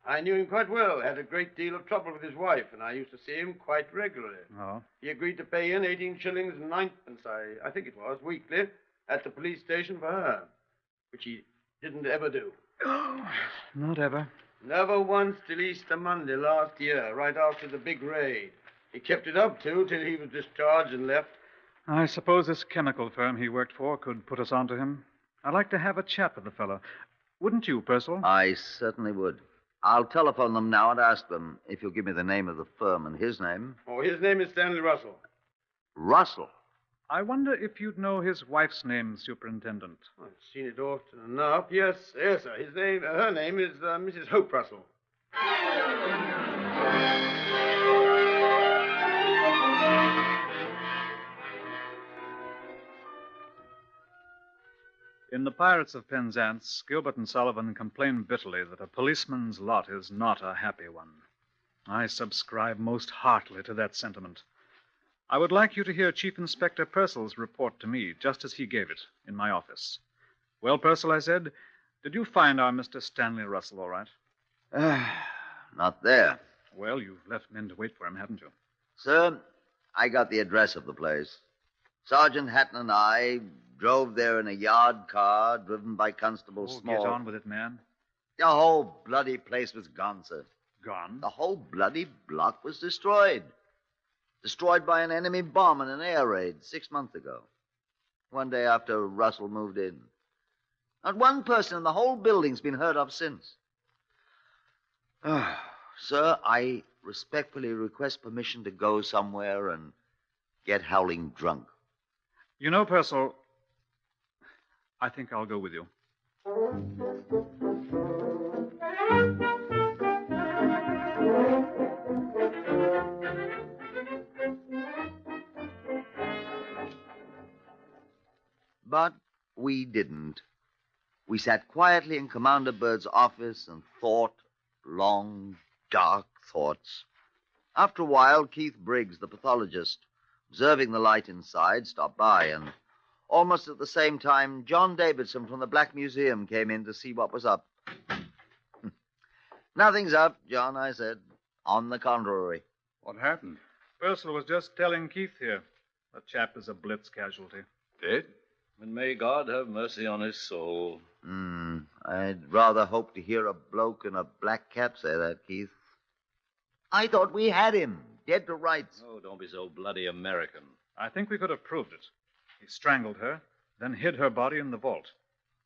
I knew him quite well. Had a great deal of trouble with his wife, and I used to see him quite regularly. Oh? He agreed to pay in 18 shillings and ninepence, I think it was, weekly, at the police station for her, which he didn't ever do. Oh, not ever. Never once till Easter Monday last year, right after the big raid. He kept it up, too, till he was discharged and left. I suppose this chemical firm he worked for could put us on to him. I'd like to have a chat with the fellow. Wouldn't you, Purcell? I certainly would. I'll telephone them now and ask them if you'll give me the name of the firm and his name. Oh, his name is Stanley Russell. Russell? I wonder if you'd know his wife's name, Superintendent. I've seen it often enough. Yes, sir. Her name is Mrs. Hope Russell. In The Pirates of Penzance, Gilbert and Sullivan complain bitterly that a policeman's lot is not a happy one. I subscribe most heartily to that sentiment. I would like you to hear Chief Inspector Purcell's report to me, just as he gave it, in my office. Well, Purcell, I said, did you find our Mr. Stanley Russell all right? Not there. Well, you've left men to wait for him, haven't you? Sir, I got the address of the place. Sergeant Hatton and I drove there in a yard car driven by Constable Small. Get on with it, man. The whole bloody place was gone, sir. Gone? The whole bloody block was destroyed. Destroyed by an enemy bomb in an air raid 6 months ago. One day after Russell moved in. Not one person in the whole building's been heard of since. Sir, I respectfully request permission to go somewhere and get howling drunk. You know, Purcell, I think I'll go with you. But we didn't. We sat quietly in Commander Bird's office and thought long, dark thoughts. After a while, Keith Briggs, the pathologist, observing the light inside, stopped by, and almost at the same time, John Davidson from the Black Museum came in to see what was up. Nothing's up, John, I said. On the contrary. What happened? Purcell was just telling Keith here. The chap is a Blitz casualty. Dead? And may God have mercy on his soul. I'd rather hope to hear a bloke in a black cap say that, Keith. I thought we had him, dead to rights. Oh, don't be so bloody American. I think we could have proved it. He strangled her, then hid her body in the vault.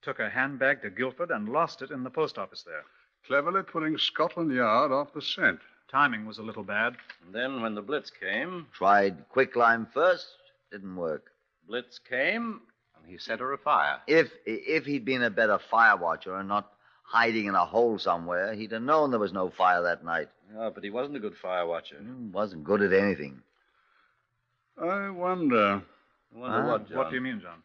Took her handbag to Guildford and lost it in the post office there. Cleverly putting Scotland Yard off the scent. Timing was a little bad. And then when the Blitz came... Tried quicklime first, didn't work. Blitz came, and he set her afire. If he'd been a better fire watcher and not hiding in a hole somewhere, he'd have known there was no fire that night. Oh, but he wasn't a good fire watcher. Wasn't good at anything. I wonder... What, John? What do you mean, John?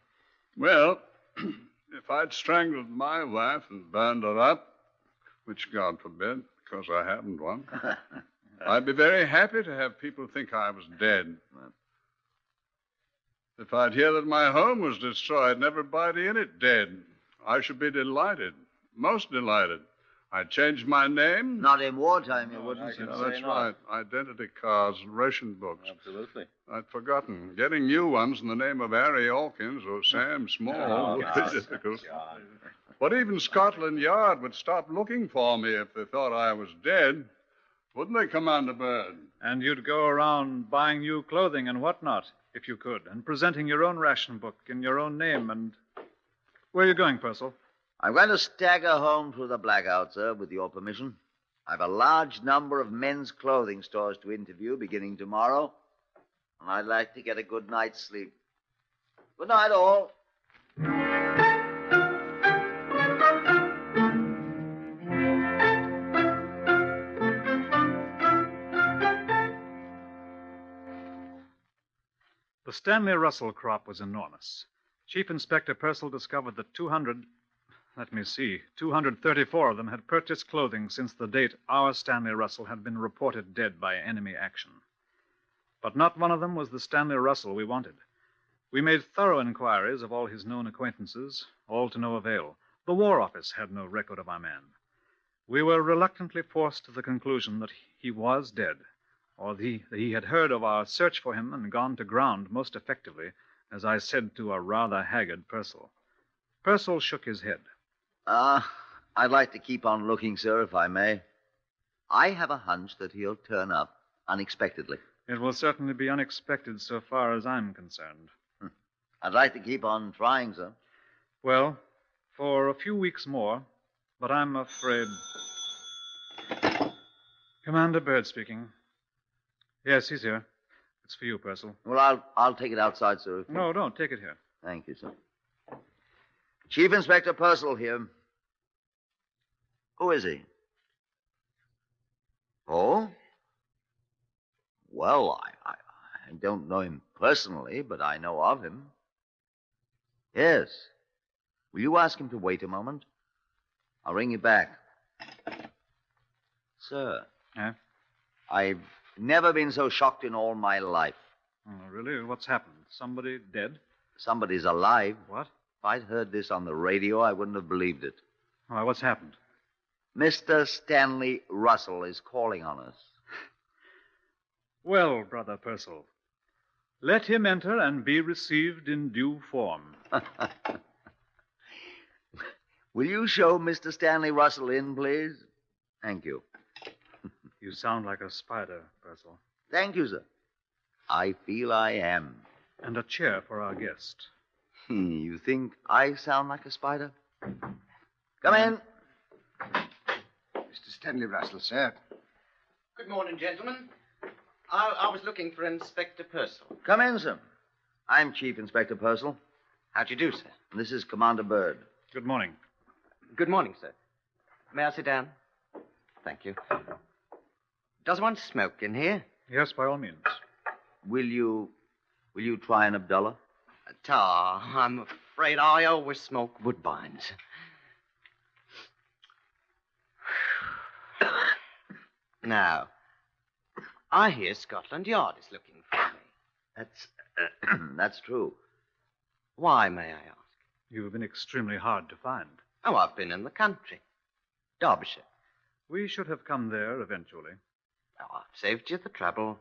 Well, if I'd strangled my wife and burned her up, which God forbid, because I haven't one, I'd be very happy to have people think I was dead. If I'd hear that my home was destroyed and everybody in it dead, I should be delighted, most delighted. I'd change my name. Not in wartime, you wouldn't. That's right. Identity cards, ration books. Absolutely. I'd forgotten. Getting new ones in the name of Harry Hawkins or Sam Small would be difficult. John. But even Scotland Yard would stop looking for me if they thought I was dead. Wouldn't they, Commander Bird? And you'd go around buying new clothing and whatnot, if you could, and presenting your own ration book in your own name and... Where are you going, Purcell? I'm going to stagger home through the blackout, sir, with your permission. I've a large number of men's clothing stores to interview beginning tomorrow, and I'd like to get a good night's sleep. Good night, all. The Stanley Russell crop was enormous. Chief Inspector Purcell discovered that 234 of them had purchased clothing since the date our Stanley Russell had been reported dead by enemy action. But not one of them was the Stanley Russell we wanted. We made thorough inquiries of all his known acquaintances, all to no avail. The War Office had no record of our man. We were reluctantly forced to the conclusion that he was dead, or that he had heard of our search for him and gone to ground most effectively, as I said to a rather haggard Purcell. Purcell shook his head. I'd like to keep on looking, sir, if I may. I have a hunch that he'll turn up unexpectedly. It will certainly be unexpected so far as I'm concerned. I'd like to keep on trying, sir. Well, for a few weeks more, but I'm afraid... Commander Byrd speaking. Yes, he's here. It's for you, Purcell. Well, I'll take it outside, sir. No, don't. Take it here. Thank you, sir. Chief Inspector Purcell here. Who is he? Oh? Well, I don't know him personally, but I know of him. Yes. Will you ask him to wait a moment? I'll ring you back. Sir. Yeah? I've never been so shocked in all my life. Oh, really? What's happened? Somebody dead? Somebody's alive. What? If I'd heard this on the radio, I wouldn't have believed it. Why, what's happened? Mr. Stanley Russell is calling on us. Well, Brother Purcell, let him enter and be received in due form. Will you show Mr. Stanley Russell in, please? Thank you. You sound like a spider, Purcell. Thank you, sir. I feel I am. And a chair for our guest. You think I sound like a spider? Come in. Mr. Stanley Russell, sir. Good morning, gentlemen. I was looking for Inspector Purcell. Come in, sir. I'm Chief Inspector Purcell. How do you do, sir? This is Commander Byrd. Good morning. Good morning, sir. May I sit down? Thank you. Does one smoke in here? Yes, by all means. Will you try an Abdullah? I'm afraid I always smoke Woodbines. Now, I hear Scotland Yard is looking for me. That's true. Why, may I ask? You've been extremely hard to find. Oh, I've been in the country. Derbyshire. We should have come there eventually. Oh, I've saved you the trouble.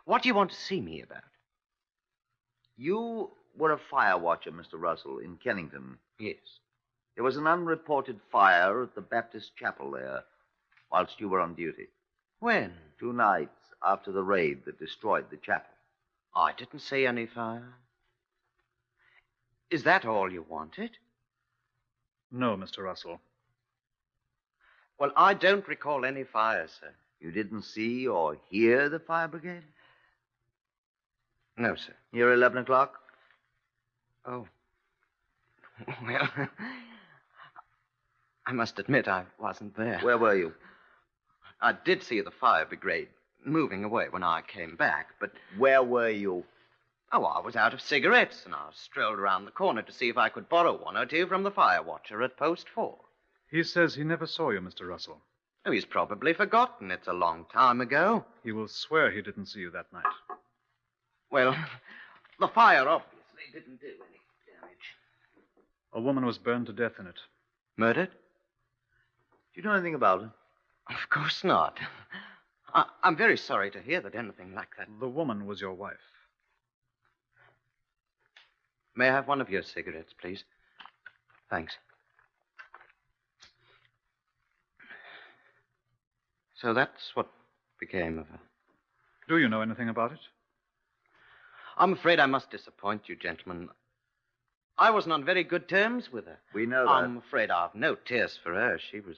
What do you want to see me about? You were a fire watcher, Mr. Russell, in Kennington. Yes. There was an unreported fire at the Baptist chapel there whilst you were on duty. When? 2 nights after the raid that destroyed the chapel. I didn't see any fire. Is that all you wanted? No, Mr. Russell. Well, I don't recall any fire, sir. You didn't see or hear the fire brigade? No, sir. Near 11 o'clock? Oh. Well, I must admit I wasn't there. Where were you? I did see the fire brigade moving away when I came back, but... Where were you? Oh, I was out of cigarettes, and I strolled around the corner to see if I could borrow 1 or 2 from the fire watcher at post 4. He says he never saw you, Mr. Russell. Oh, he's probably forgotten. It's a long time ago. He will swear he didn't see you that night. Well, the fire obviously didn't do any damage. A woman was burned to death in it. Murdered? Do you know anything about it? Of course not. I'm very sorry to hear that anything like that... The woman was your wife. May I have 1 of your cigarettes, please? Thanks. So that's what became of her. Do you know anything about it? I'm afraid I must disappoint you, gentlemen. I wasn't on very good terms with her. We know that. I'm afraid I've no tears for her. She was...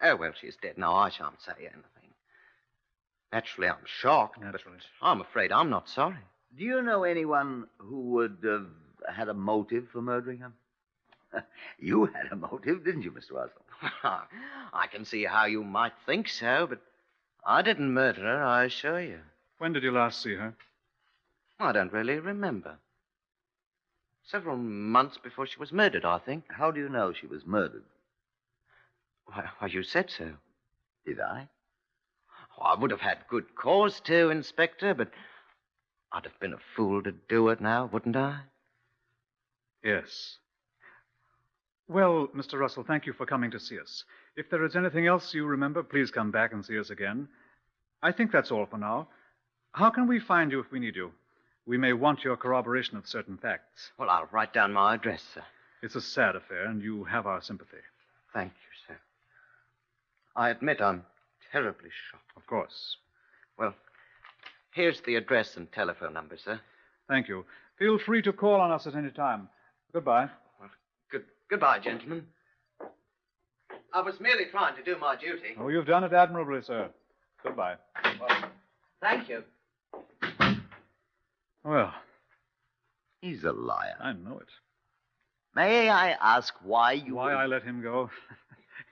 Oh, well, she's dead now. I shan't say anything. Naturally, I'm shocked, Naturally. but I'm afraid I'm not sorry. Do you know anyone who would have had a motive for murdering him? You had a motive, didn't you, Mr. Russell? I can see how you might think so, but I didn't murder her, I assure you. When did you last see her? I don't really remember. Several months before she was murdered, I think. How do you know she was murdered? Why, you said so. Did I? Oh, I would have had good cause to, Inspector, but I'd have been a fool to do it now, wouldn't I? Yes. Well, Mr. Russell, thank you for coming to see us. If there is anything else you remember, please come back and see us again. I think that's all for now. How can we find you if we need you? We may want your corroboration of certain facts. Well, I'll write down my address, sir. It's a sad affair, and you have our sympathy. Thank you, sir. I admit I'm terribly shocked. Of course. Well, here's the address and telephone number, sir. Thank you. Feel free to call on us at any time. Goodbye. Goodbye, gentlemen. I was merely trying to do my duty. Oh, you've done it admirably, sir. Goodbye. Thank you. Well. He's a liar. I know it. May I ask why you... Why I let him go?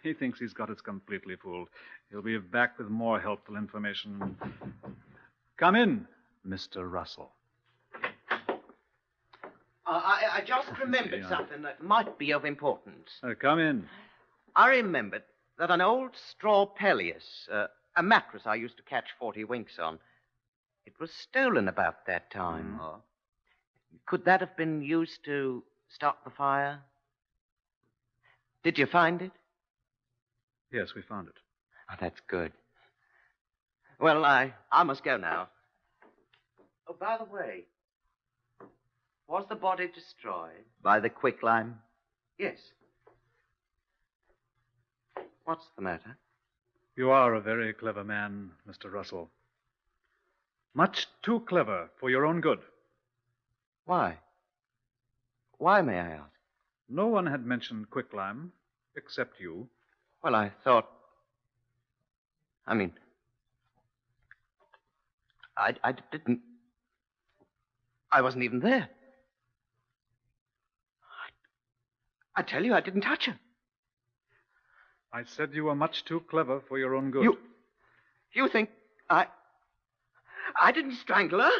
He thinks he's got us completely fooled. He'll be back with more helpful information. Come in, Mr. Russell. I just remembered something that might be of importance. Come in. I remembered that an old straw pelleas, a mattress I used to catch 40 winks on, it was stolen about that time. Oh. Could that have been used to start the fire? Did you find it? Yes, we found it. Oh, that's good. Well, I must go now. Oh, by the way, was the body destroyed? By the quicklime? Yes. What's the matter? You are a very clever man, Mr. Russell. Much too clever for your own good. Why? Why, may I ask? No one had mentioned quicklime, except you. Well, I thought... I mean... I didn't... I wasn't even there. I tell you, I didn't touch her. I said you were much too clever for your own good. You think I didn't strangle her?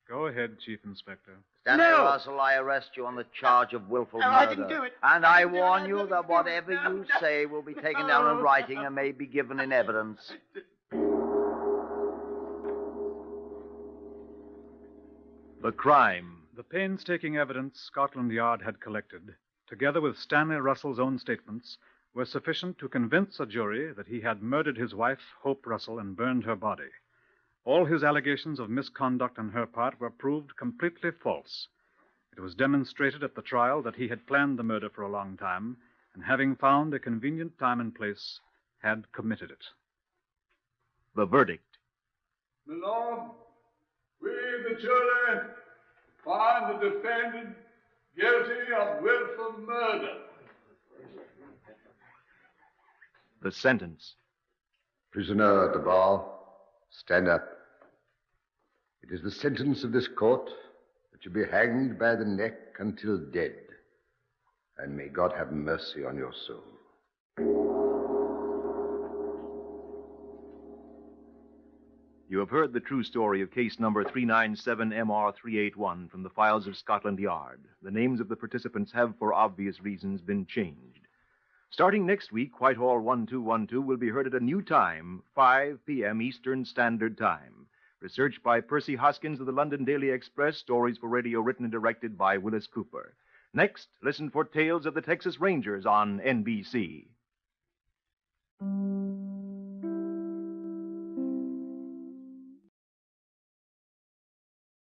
Go ahead, Chief Inspector. Stanley Russell, I arrest you on the charge of willful murder. I didn't do it. And I warn you that whatever you say will be taken down in writing and may be given in evidence. The crime. The painstaking evidence Scotland Yard had collected, together with Stanley Russell's own statements, were sufficient to convince a jury that he had murdered his wife, Hope Russell, and burned her body. All his allegations of misconduct on her part were proved completely false. It was demonstrated at the trial that he had planned the murder for a long time, and having found a convenient time and place, had committed it. The verdict. My Lord, we, the jury, find the defendant guilty of willful murder. The sentence. Prisoner at the bar, stand up. It is the sentence of this court that you be hanged by the neck until dead. And may God have mercy on your soul. You have heard the true story of case number 397MR381 from the files of Scotland Yard. The names of the participants have, for obvious reasons, been changed. Starting next week, Whitehall 1212 will be heard at a new time, 5 p.m. Eastern Standard Time. Research by Percy Hoskins of the London Daily Express. Stories for radio written and directed by Willis Cooper. Next, listen for Tales of the Texas Rangers on NBC.